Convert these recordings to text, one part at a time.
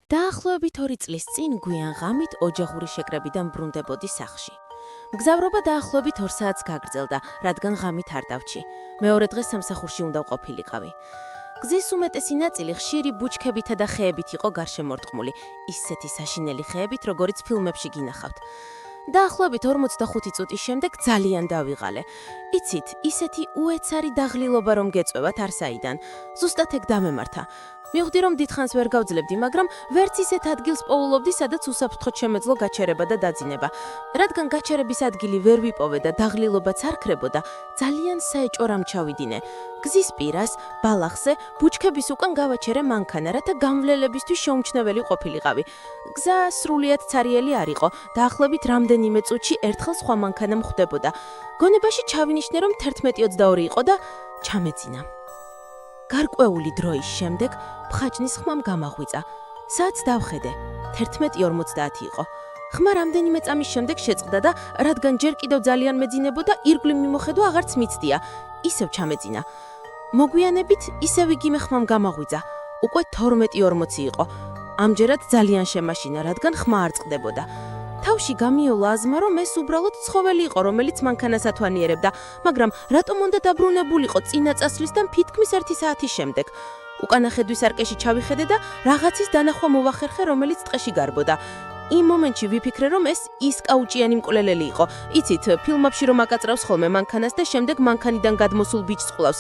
დაახლოებით 2 წლის წინ გვიან ღამით ოჯახური შეკრებიდან ბრუნდებოდი სახლში. მგზავრობა დაახლოებით 2 საათს გაგრძელდა, რადგან ღამით არ დავჭი. მეორე დღეს სამსახურში უნდა ვყოფილიყავი. გზის უმეტესი ნაწილი ხშირი ბუჩქებითა და ხეებით იყო გარშემორტყმული, ისეთი საშინელი ხეებით, როგორიც ფილმებში გინახავთ. დაახლოებით 45 წუთის შემდეგ ძალიან დავიღალე. იცით, ისეთი უეცარი დაღლილობა რომ გეწევათ არსაიდან. ზუსტად ეგ დამემართა. მივხვდი რომ დიდხანს ვერ გავძლებდი, მაგრამ ვერც ისეთ ადგილს პოულობდი, სადაც უსაფრთხოდ შემეძლო გაჩერება და დაძინება. რადგან გაჩერების ადგილი ვერ ვიპოვე და დაღლილობაც არ ქრებოდა, ძალიან საეჭვო რამ ჩავიდინე. გზის პირას, ბალახზე, ბუჩქების უკან გავაჩერე მანქანა, რათა გამვლელებისთვის შეუმჩნეველი ყოფილიყავი. გზა სრულიად ცარიელი არ იყო, დაახლოებით რამდენიმე წუთში ერთხელ სხვა მანქანა მხვდებოდა. გონებაში ჩავინიშნე, რომ 11:22 იყო და ჩამეძინა. გარკვეული დროის შემდეგ მხაჭნის ხმამ გამაღვიძა. საათს დავხედე, 11:50 იყო. ხმა რამდენიმე წამის შემდეგ შეწყდა და რადგან ჯერ კიდევ ძალიან მეძინებოდა, ირგვლივ მიმოხედვა აღარც მიცდია. ისევ ჩამეძინა. მოგვიანებით ისევ იგივე ხმამ გამაღვიძა. უკვე 12:40 იყო. ამჯერად ძალიან შემაშინა, რადგან ხმა არ წყდებოდა. თავში გამიოლა აზმა, რომ ეს უბრალოდ ცხოველი იყო, რომელიც მანქანას ათვანიერებდა, მაგრამ რატომ უნდა დაბრუნებულიყო წინა წასვლისთან თითქმის 1 საათის შემდეგ? უკანა ხედვის არკეში ჩავიხედე და რაღაცის დანახვა მოვახერხე, რომელიც ტყეში გარბოდა. იმ მომენტში ვიფიქრე, რომ ეს ის კაუჭიანი მკვლელელი იყო. იცით, ფილმებში რომ აკაწრავს ხოლმე მანქანას და შემდეგ მანქანიდან გადმოსულ ბიჭს ყვლავს.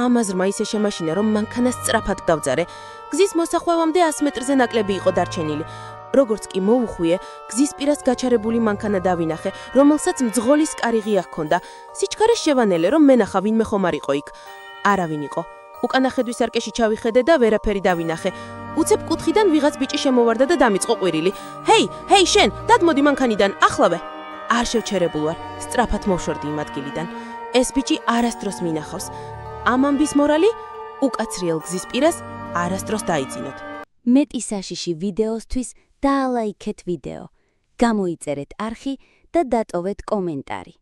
ამ აზრმა ისე შემაშინა, რომ მანქანას სწრაფად დავძარე. გზის მოსახვევამდე 100 მეტრზე ნაკლები იყო დარჩენილი. როგორც კი მოვუხვიე, გზის პირას გაჩერებული მანქანა დავინახე, რომელსაც მძღოლის კარიღია ჰქონდა. სიჩქარე შევანელე, რომ მენახა ვინმე ხომ არ იყო იქ. არავინ იყო. უკანა ხედვის არკეში ჩავიხედე და ვერაფერი დავინახე. უცებ კუთხიდან ვიღაც ბიჭი შემოვარდა და დამიწყო ყვირილი. ჰეი, შენ, დადმოდი მანქანიდან, ახლავე. არ შევჩერებულ ვარ, სწრაფად მოვშორდი იმ ადგილიდან. ეს ბიჭი არასდროს მინახავს. ამ ამბის მორალი? უკაცრიელ გზის პირას არასდროს დაიძინოთ. მეტი საშიში ვიდეოსთვის დაალაიქეთ ვიდეო, გამოიწერეთ არხი და დატოვეთ კომენტარი.